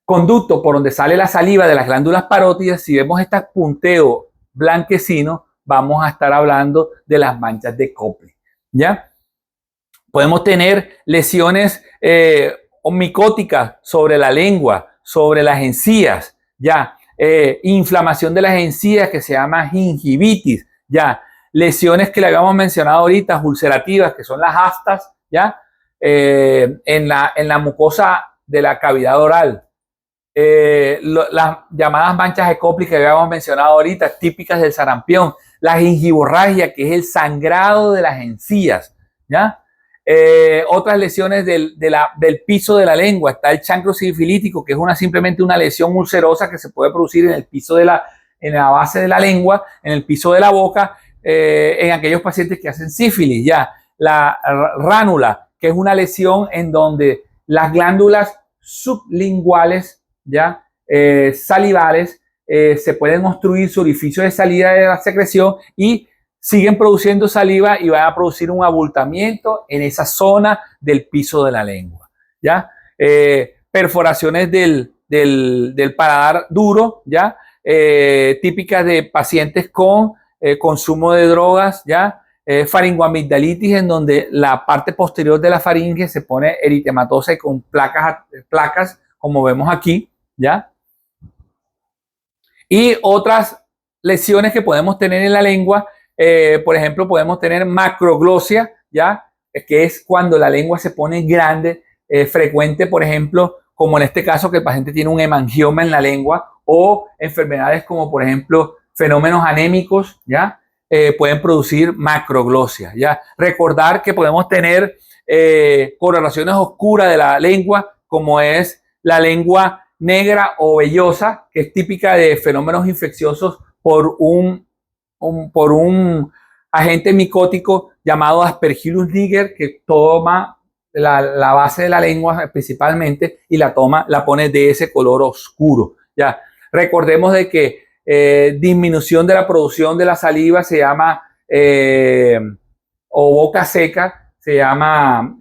conducto por donde sale la saliva de las glándulas parótidas. Si vemos este punteo blanquecino, vamos a estar hablando de las manchas de Copley, ¿ya? Podemos tener lesiones micóticas sobre la lengua, sobre las encías, ya, inflamación de las encías que se llama gingivitis, ya, lesiones que le habíamos mencionado ahorita, ulcerativas, que son las aftas, ya, en la mucosa de la cavidad oral. Las llamadas manchas de Copley que habíamos mencionado ahorita, típicas del sarampión, la gingivorragia, que es el sangrado de las encías, ¿ya? Otras lesiones del piso de la lengua, está el chancro sifilítico, que es simplemente una lesión ulcerosa que se puede producir en el piso en la base de la lengua, en el piso de la boca, en aquellos pacientes que hacen sífilis, ya. La ránula, que es una lesión en donde las glándulas sublinguales, ya, salivales, se pueden obstruir su orificio de salida de la secreción y siguen produciendo saliva y van a producir un abultamiento en esa zona del piso de la lengua, ¿ya? Perforaciones del paladar duro, ¿ya? Típicas de pacientes con consumo de drogas, ¿ya? Faringoamigdalitis, en donde la parte posterior de la faringe se pone eritematosa y con placas, como vemos aquí, ¿ya? Y otras lesiones que podemos tener en la lengua, por ejemplo, podemos tener macroglosia, ¿ya? Que es cuando la lengua se pone grande, frecuente, por ejemplo, como en este caso que el paciente tiene un hemangioma en la lengua, o enfermedades como, por ejemplo, fenómenos anémicos, ¿ya? Pueden producir macroglosia, ¿ya? Recordar que podemos tener coloraciones oscuras de la lengua, como es la lengua negra o vellosa, que es típica de fenómenos infecciosos por un agente micótico llamado Aspergillus niger, que toma la base de la lengua principalmente y la pone de ese color oscuro, ¿ya? Recordemos de que disminución de la producción de la saliva se llama, o boca seca, se llama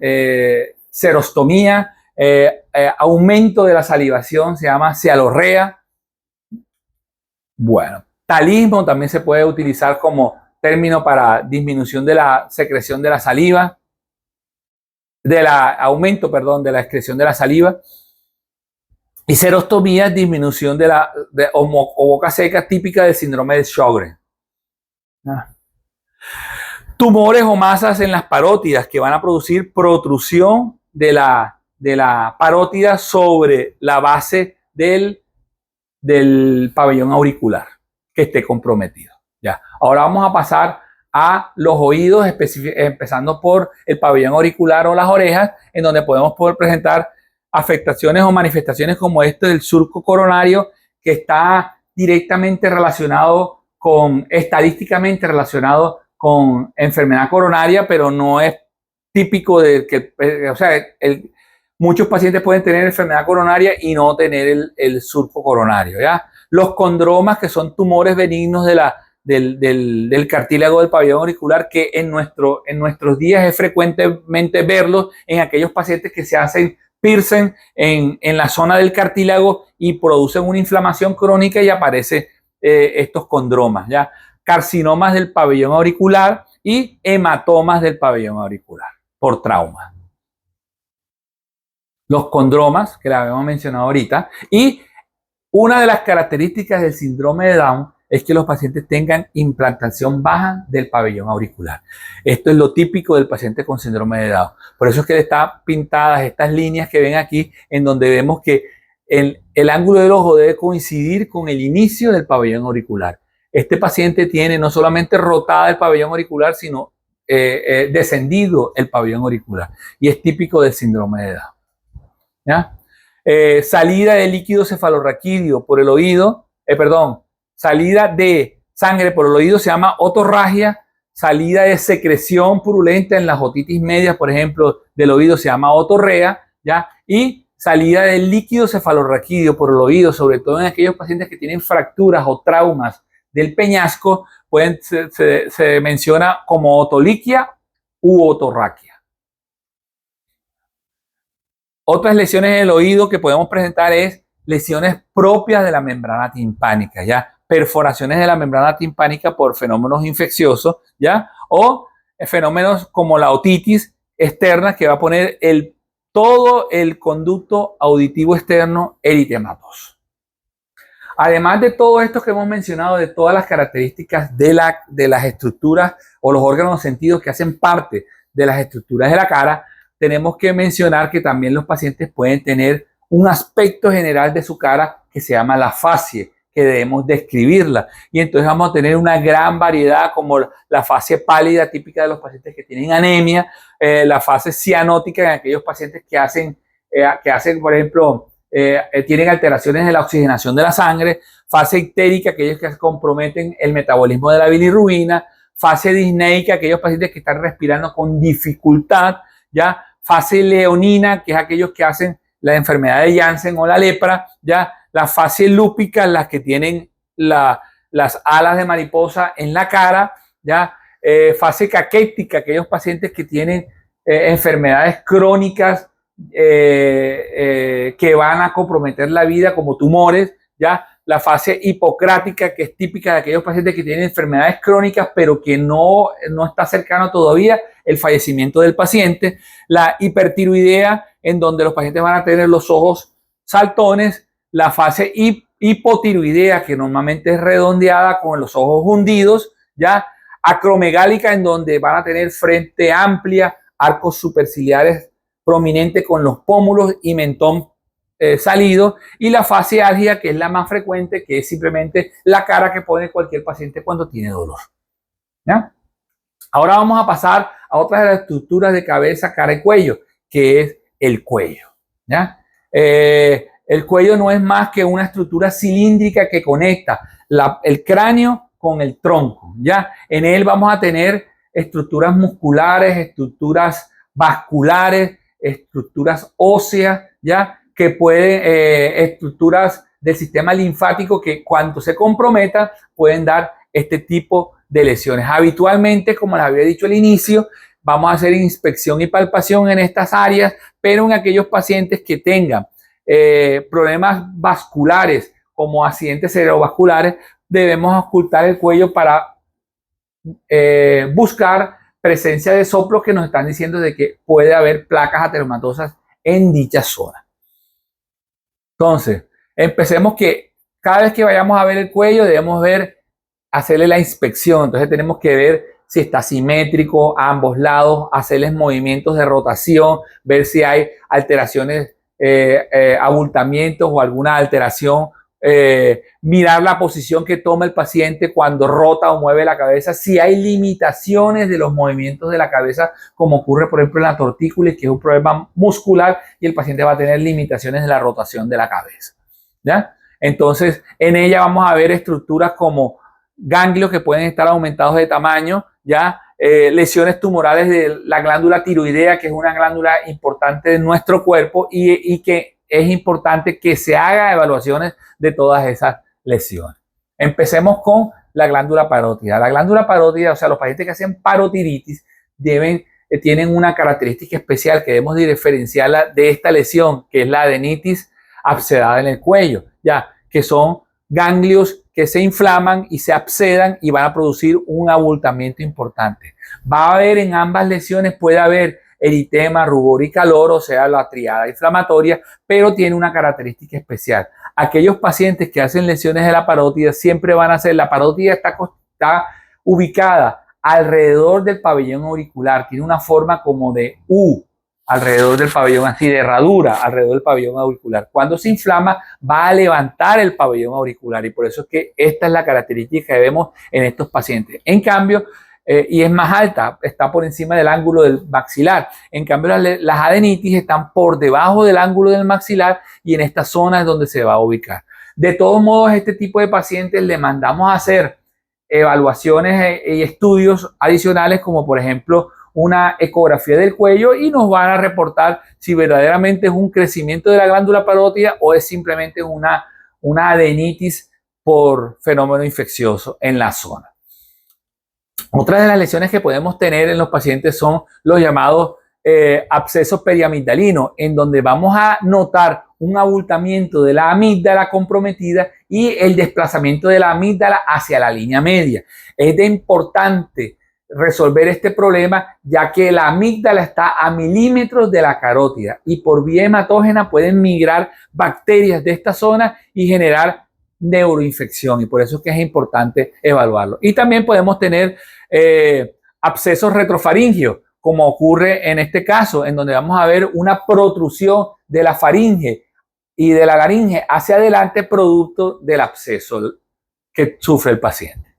serostomía, aumento de la salivación se llama cialorrea. Bueno, talismo también se puede utilizar como término para disminución de la secreción de la saliva, aumento, perdón, de la excreción de la saliva. Y serostomía, disminución o boca seca, típica del síndrome de Sjögren. Tumores o masas en las parótidas que van a producir protrusión de la parótida sobre la base del pabellón auricular que esté comprometido. Ya. Ahora vamos a pasar a los oídos, empezando por el pabellón auricular o las orejas, en donde podemos poder presentar afectaciones o manifestaciones como este del surco coronario, que está directamente relacionado estadísticamente relacionado con enfermedad coronaria, pero no es típico de que, o sea, muchos pacientes pueden tener enfermedad coronaria y no tener el surco coronario, ¿ya? Los condromas, que son tumores benignos del cartílago del pabellón auricular, que en nuestros días es frecuentemente verlos en aquellos pacientes que se hacen piercing en la zona del cartílago y producen una inflamación crónica y aparecen estos condromas, ¿ya? Carcinomas del pabellón auricular y hematomas del pabellón auricular por trauma. Los condromas, que la habíamos mencionado ahorita, y una de las características del síndrome de Down es que los pacientes tengan implantación baja del pabellón auricular. Esto es lo típico del paciente con síndrome de Down. Por eso es que están pintadas estas líneas que ven aquí, en donde vemos que el ángulo del ojo debe coincidir con el inicio del pabellón auricular. Este paciente tiene no solamente rotada el pabellón auricular, sino descendido el pabellón auricular. Y es típico del síndrome de Down, ¿ya? Salida de líquido cefalorraquídeo por el oído, salida de sangre por el oído se llama otorragia, salida de secreción purulenta en las otitis medias, por ejemplo, del oído se llama otorrea, ¿ya? Y salida del líquido cefalorraquídeo por el oído, sobre todo en aquellos pacientes que tienen fracturas o traumas del peñasco, se menciona como otoliquia u otorraquia. Otras lesiones en el oído que podemos presentar es lesiones propias de la membrana timpánica, ¿ya? Perforaciones de la membrana timpánica por fenómenos infecciosos, ¿ya? O fenómenos como la otitis externa que va a poner todo el conducto auditivo externo eritematoso. Además de todo esto que hemos mencionado, de todas las características de las estructuras o los órganos sentidos que hacen parte de las estructuras de la cara, tenemos que mencionar que también los pacientes pueden tener un aspecto general de su cara que se llama la facie, que debemos describirla. Y entonces vamos a tener una gran variedad como la facie pálida típica de los pacientes que tienen anemia, la fase cianótica en aquellos pacientes que hacen por ejemplo, tienen alteraciones de la oxigenación de la sangre, fase ictérica, aquellos que comprometen el metabolismo de la bilirrubina, fase disneica, aquellos pacientes que están respirando con dificultad, ya, fase leonina, que es aquellos que hacen la enfermedad de Janssen o la lepra, ya, la fase lúpica, las que tienen las alas de mariposa en la cara, ya, fase caquética, aquellos pacientes que tienen enfermedades crónicas que van a comprometer la vida como tumores, ya, la fase hipocrática, que es típica de aquellos pacientes que tienen enfermedades crónicas pero que no está cercano todavía el fallecimiento del paciente, la hipertiroidea, en donde los pacientes van a tener los ojos saltones, la fase hipotiroidea, que normalmente es redondeada con los ojos hundidos, ya, acromegálica, en donde van a tener frente amplia, arcos superciliares prominentes con los pómulos y mentón salido, y la fase álgida, que es la más frecuente, que es simplemente la cara que pone cualquier paciente cuando tiene dolor, ¿ya? Ahora vamos a pasar a otras de las estructuras de cabeza, cara y cuello, que es el cuello, ¿ya? El cuello no es más que una estructura cilíndrica que conecta el cráneo con el tronco, ¿ya? En él vamos a tener estructuras musculares, estructuras vasculares, estructuras óseas, ¿ya? Que pueden, estructuras del sistema linfático que cuando se comprometa pueden dar este tipo de lesiones. Habitualmente, como les había dicho al inicio, vamos a hacer inspección y palpación en estas áreas, pero en aquellos pacientes que tengan problemas vasculares como accidentes cerebrovasculares, debemos ocultar el cuello para buscar presencia de soplos que nos están diciendo de que puede haber placas ateromatosas en dicha zona. Entonces, empecemos que cada vez que vayamos a ver el cuello debemos hacerle la inspección. Entonces tenemos que ver si está simétrico a ambos lados, hacerles movimientos de rotación, ver si hay alteraciones, abultamientos o alguna alteración, mirar la posición que toma el paciente cuando rota o mueve la cabeza, si hay limitaciones de los movimientos de la cabeza, como ocurre por ejemplo en la tortícolis, que es un problema muscular y el paciente va a tener limitaciones de la rotación de la cabeza, ¿ya? Entonces, en ella vamos a ver estructuras como ganglios que pueden estar aumentados de tamaño, ¿ya? Lesiones tumorales de la glándula tiroidea, que es una glándula importante de nuestro cuerpo y que es importante que se haga evaluaciones de todas esas lesiones. Empecemos con la glándula parótida. La glándula parótida, o sea, los pacientes que hacen parotiditis tienen una característica especial que debemos diferenciarla de esta lesión, que es la adenitis abscedada en el cuello, ya, que son ganglios que se inflaman y se abscedan y van a producir un abultamiento importante. Va a haber en ambas lesiones, puede haber eritema, rubor y calor, o sea, la triada inflamatoria, pero tiene una característica especial. Aquellos pacientes que hacen lesiones de la parótida siempre van a ser, la parótida está ubicada alrededor del pabellón auricular, tiene una forma como de U, alrededor del pabellón, así de herradura alrededor del pabellón auricular. Cuando se inflama va a levantar el pabellón auricular y por eso es que esta es la característica que vemos en estos pacientes. En cambio, y es más alta, está por encima del ángulo del maxilar. En cambio, las adenitis están por debajo del ángulo del maxilar y en esta zona es donde se va a ubicar. De todos modos, este tipo de pacientes le mandamos a hacer evaluaciones y estudios adicionales, como por ejemplo una ecografía del cuello, y nos van a reportar si verdaderamente es un crecimiento de la glándula parótida o es simplemente una adenitis por fenómeno infeccioso en la zona. Otras de las lesiones que podemos tener en los pacientes son los llamados abscesos periamigdalinos, en donde vamos a notar un abultamiento de la amígdala comprometida y el desplazamiento de la amígdala hacia la línea media. Es de importante resolver este problema, ya que la amígdala está a milímetros de la carótida y por vía hematógena pueden migrar bacterias de esta zona y generar neuroinfección, y por eso es que es importante evaluarlo. Y también podemos tener abscesos retrofaringios, como ocurre en este caso, en donde vamos a ver una protrusión de la faringe y de la laringe hacia adelante, producto del absceso que sufre el paciente.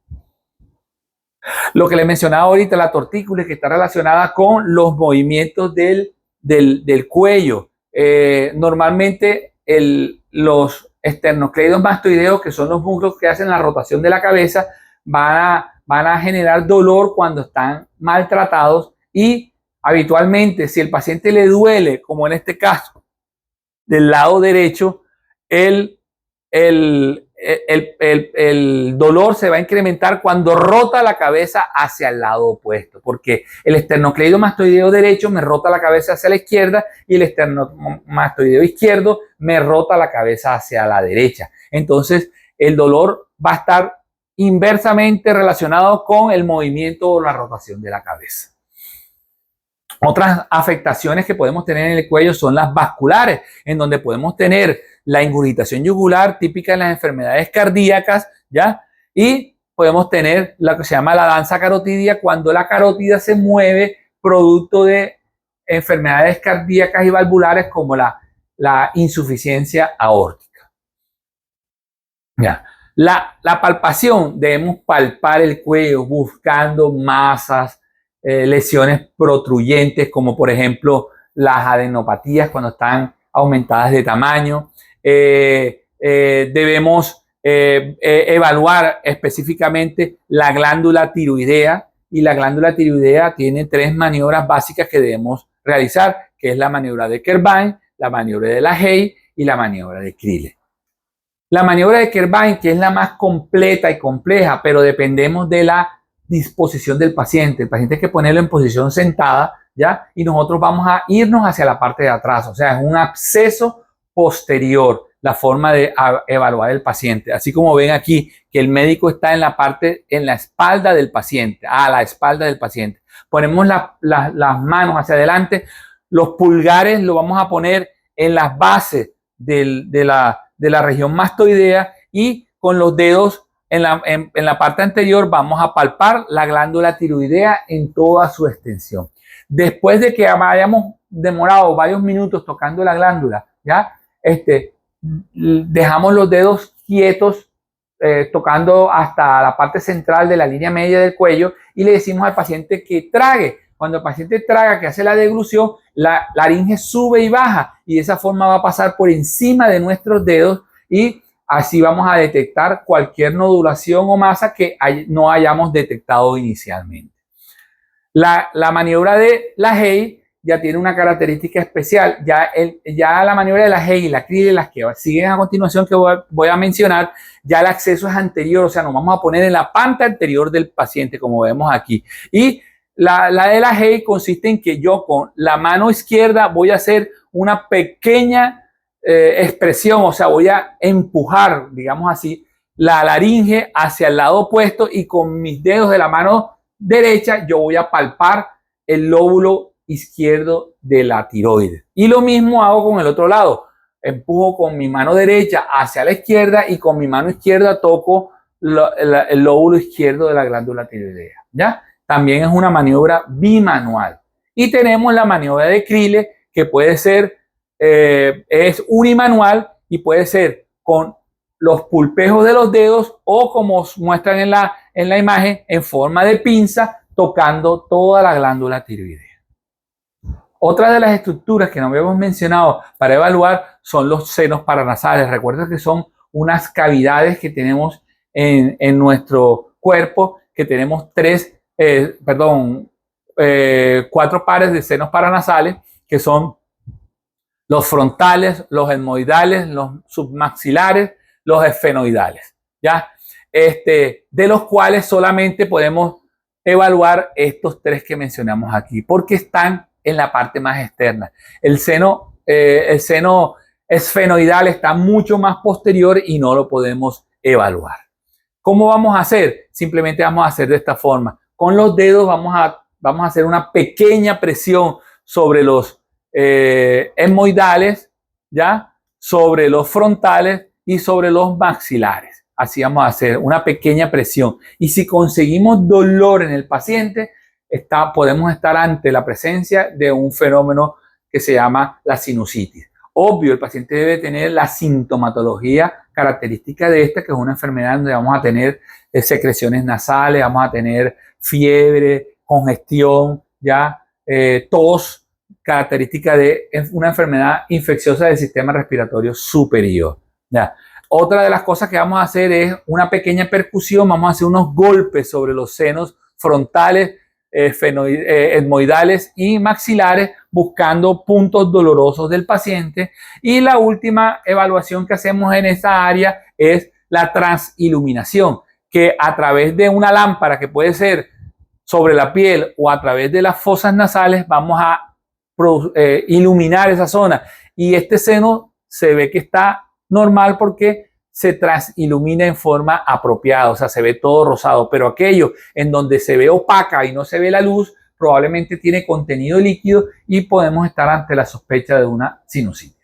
Lo que les mencionaba ahorita, la tortícolis, que está relacionada con los movimientos del cuello. Normalmente los esternocleidos mastoideos, que son los músculos que hacen la rotación de la cabeza, van a generar dolor cuando están maltratados, y habitualmente, si el paciente le duele, como en este caso, del lado derecho, el dolor se va a incrementar cuando rota la cabeza hacia el lado opuesto, porque el esternocleido mastoideo derecho me rota la cabeza hacia la izquierda y el esternomastoideo izquierdo me rota la cabeza hacia la derecha. Entonces, el dolor va a estar inversamente relacionado con el movimiento o la rotación de la cabeza. Otras afectaciones que podemos tener en el cuello son las vasculares, en donde podemos tener la ingurgitación yugular, típica en las enfermedades cardíacas, ¿ya? Y podemos tener lo que se llama la danza carotidia, cuando la carótida se mueve producto de enfermedades cardíacas y valvulares, como la insuficiencia aórtica. ¿Ya? La palpación, debemos palpar el cuello buscando masas, lesiones protruyentes, como por ejemplo las adenopatías cuando están aumentadas de tamaño. Debemos evaluar específicamente la glándula tiroidea, y la glándula tiroidea tiene 3 maniobras básicas que debemos realizar, que es la maniobra de Kervine, la maniobra de LaHaye y la maniobra de Crilley. La maniobra de Kervine, que es la más completa y compleja, pero dependemos de la disposición del paciente. El paciente hay que ponerlo en posición sentada, ¿ya? Y nosotros vamos a irnos hacia la parte de atrás, o sea, es un absceso posterior la forma de evaluar el paciente. Así como ven aquí que el médico está en la espalda del paciente, a la espalda del paciente. Ponemos las manos hacia adelante, los pulgares lo vamos a poner en las bases de la región mastoidea, y con los dedos en la parte anterior vamos a palpar la glándula tiroidea en toda su extensión. Después de que hayamos demorado varios minutos tocando la glándula, ¿ya? Dejamos los dedos quietos, tocando hasta la parte central de la línea media del cuello, y le decimos al paciente que trague. Cuando el paciente traga, que hace la deglución, la laringe sube y baja, y de esa forma va a pasar por encima de nuestros dedos, y así vamos a detectar cualquier nodulación o masa que no hayamos detectado inicialmente. La maniobra de LaHaye ya tiene una característica especial. Ya la maniobra de LaHaye y la Crilley, las que siguen a continuación, que voy a mencionar, ya el acceso es anterior, o sea, nos vamos a poner en la panta anterior del paciente, como vemos aquí. Y la de LaHaye consiste en que yo con la mano izquierda voy a hacer una pequeña expresión, o sea, voy a empujar, digamos así, la laringe hacia el lado opuesto, y con mis dedos de la mano derecha yo voy a palpar el lóbulo izquierdo de la tiroides. Y lo mismo hago con el otro lado. Empujo con mi mano derecha hacia la izquierda, y con mi mano izquierda toco el lóbulo izquierdo de la glándula tiroidea, ¿ya? También es una maniobra bimanual. Y tenemos la maniobra de Crilley, que puede ser es unimanual, y puede ser con los pulpejos de los dedos, o como muestran en la imagen, en forma de pinza, tocando toda la glándula tiroidea. Otra de las estructuras que no habíamos mencionado para evaluar son los senos paranasales. Recuerda que son unas cavidades que tenemos en nuestro cuerpo que tenemos cuatro pares de senos paranasales, que son los frontales, los etmoidales, los submaxilares, los esfenoidales, ¿ya? De los cuales solamente podemos evaluar estos tres que mencionamos aquí, porque están en la parte más externa. El seno esfenoidal está mucho más posterior y no lo podemos evaluar. ¿Cómo vamos a hacer? Simplemente vamos a hacer de esta forma. Con los dedos vamos a hacer una pequeña presión sobre los etmoidales, ¿ya? Sobre los frontales y sobre los maxilares. Así vamos a hacer una pequeña presión. Y si conseguimos dolor en el paciente, podemos estar ante la presencia de un fenómeno que se llama la sinusitis. Obvio, el paciente debe tener la sintomatología característica de esta, que es una enfermedad donde vamos a tener secreciones nasales, vamos a tener fiebre, congestión, ya tos, característica de una enfermedad infecciosa del sistema respiratorio superior. ¿Ya? Otra de las cosas que vamos a hacer es una pequeña percusión, vamos a hacer unos golpes sobre los senos frontales, etmoidales y maxilares, buscando puntos dolorosos del paciente. Y la última evaluación que hacemos en esa área es la transiluminación, que a través de una lámpara, que puede ser sobre la piel o a través de las fosas nasales, vamos a iluminar esa zona. Y este seno se ve que está normal porque se transilumina en forma apropiada, o sea, se ve todo rosado, pero aquello en donde se ve opaca y no se ve la luz, probablemente tiene contenido líquido y podemos estar ante la sospecha de una sinusitis.